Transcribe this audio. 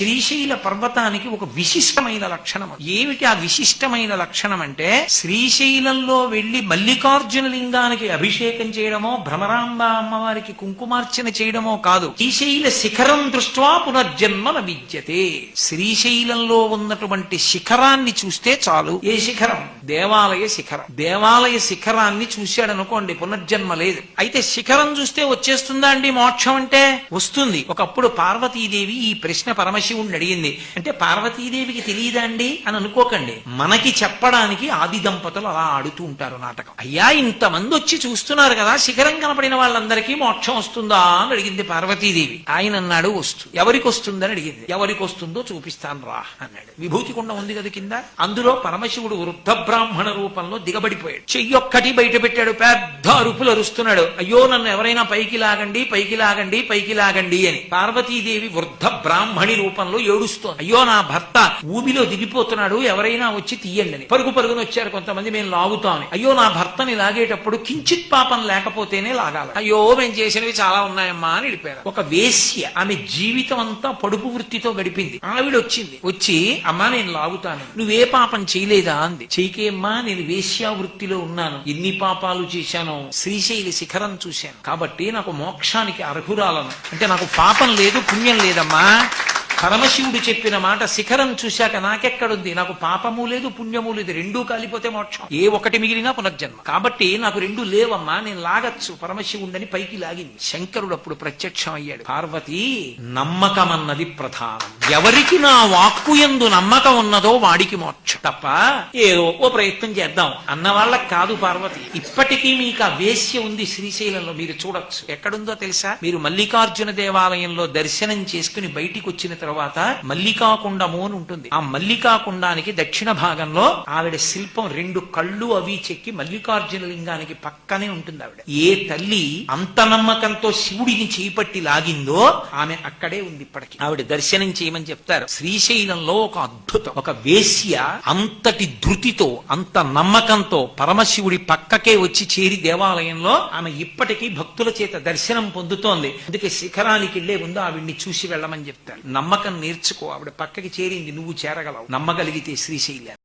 శ్రీశైల పర్వతానికి ఒక విశిష్టమైన లక్షణం. ఏమిటి ఆ విశిష్టమైన లక్షణం అంటే, శ్రీశైలంలో వెళ్లి మల్లికార్జున లింగానికి అభిషేకం చేయడమో, భ్రమరాంబ అమ్మవారికి కుంకుమార్చన చేయడమో కాదు. శ్రీశైల శిఖరం దృష్ట్వా పునర్జన్మ న విద్యతే. శ్రీశైలంలో ఉన్నటువంటి శిఖరాన్ని చూస్తే చాలు. ఏ శిఖరం? దేవాలయ శిఖరం. దేవాలయ శిఖరాన్ని చూశాడనుకోండి, పునర్జన్మ లేదు. అయితే శిఖరం చూస్తే వచ్చేస్తుందా అండి మోక్షం అంటే? వస్తుంది. ఒకప్పుడు పార్వతీదేవి ఈ ప్రశ్న పరమశివుణ్ణి అడిగింది. అంటే పార్వతీదేవికి తెలియదా అండి అని అనుకోకండి. మనకి చెప్పడానికి ఆది దంపతులు అలా ఆడుతూ ఉంటారు నాటకం. అయ్యా, ఇంతమంది వచ్చి చూస్తున్నారు కదా, శిఖరం కనపడిన వాళ్ళందరికీ మోక్షం వస్తుందా అని అడిగింది పార్వతీదేవి. ఆయన అన్నాడు వస్తుంది. ఎవరికి వస్తుందని అడిగింది. ఎవరికి వస్తుందో చూపిస్తాను రా అన్నాడు. విభూతి కుండ ఉంది కదా కింద, అందులో పరమశివుడు వృద్ధ బ్రాహ్మణ రూపంలో దిగబడిపోయాడు. చెయ్యొక్కటి బయట పెట్టాడు. పెద్ద అరుపులు అరుస్తున్నాడు. అయ్యో, నన్ను ఎవరైనా పైకి లాగండి, పైకి లాగండి, పైకి లాగండి అని. పార్వతీదేవి వృద్ధ బ్రాహ్మణి రూపంలో ఏడుస్తోంది. అయ్యో, నా భర్త ఊబిలో దిగిపోతున్నాడు, ఎవరైనా వచ్చి తీయండి అని. పరుగు పరుగున వచ్చారు కొంతమంది, మేము లాగుతామని. అయ్యో, నా భర్తని లాగేటప్పుడు కించిత్ పాపం లేకపోతేనే లాగాలి. అయ్యో, మేము చేసినవి చాలా ఉన్నాయమ్మా అని వెళ్ళిపోయారు. ఒక వేశ్య, ఆమె జీవితం అంతా పడుపు వృత్తితో గడిపింది. ఆవిడ వచ్చింది. వచ్చి, అమ్మా నేను లాగుతాను, నువ్వే పాపం చేయలేదా అంది. చేయకేమ్మా, నేను వేశ్యా వృత్తిలో ఉన్నాను, ఎన్ని పాపాలు చేశానో, శ్రీశైలి శిఖరం చూశాను కాబట్టి నాకు మోక్షానికి అర్హురాలను. అంటే నాకు పాపం లేదు, పుణ్యం లేదమ్మా. పరమశివుడు చెప్పిన మాట, శిఖరం చూశాక నాకెక్కడుంది? నాకు పాపము లేదు, పుణ్యము లేదు, రెండూ కాలిపోతే మోక్షం. ఏ ఒకటి మిగిలినా పునర్జన్మ. కాబట్టి నాకు రెండు లేవమ్మా, నేను లాగచ్చు. పరమశివుడని పైకి లాగింది. శంకరుడు అప్పుడు ప్రత్యక్షం అయ్యాడు. పార్వతి, నమ్మకం అన్నది ప్రధానం. ఎవరికి నా వాక్కు యందు నమ్మకం ఉన్నదో వాడికి మోక్షం తప్ప ఏదో ఓ ప్రయత్నం చేద్దాం అన్న వాళ్ళకి కాదు పార్వతి. ఇప్పటికీ మీకు ఆ వేశ్య ఉంది శ్రీశైలంలో, మీరు చూడొచ్చు. ఎక్కడుందో తెలుసా? మీరు మల్లికార్జున దేవాలయంలో దర్శనం చేసుకుని బయటికి వచ్చిన తర్వాత మల్లికాకుండము అని ఉంటుంది. ఆ మల్లికాకుండానికి దక్షిణ భాగంలో ఆవిడ శిల్పం, రెండు కళ్ళు అవి చెక్కి మల్లికార్జున లింగానికి పక్కనే ఉంటుంది. ఆవిడ ఏ తల్లి అంత నమ్మకంతో శివుడిని చేపట్టి లాగిందో ఆమె అక్కడే ఉంది ఇప్పటికి. ఆవిడ దర్శనం చేయమని చెప్తారు. శ్రీశైలంలో ఒక అద్భుతం, ఒక వేశ్య అంతటి ధృతితో, అంత నమ్మకంతో పరమశివుడి పక్కకే వచ్చి చేరి దేవాలయంలో ఆమె ఇప్పటికీ భక్తుల చేత దర్శనం పొందుతోంది. అందుకే శిఖరానికి వెళ్లే ముందు ఆవిడ్ని చూసి వెళ్ళమని చెప్తారు. నమ్మకం నేర్చుకో. ఆవిడ పక్కకి చేరింది, నువ్వు చేరగలవు నమ్మగలిగితే శ్రీశైలం.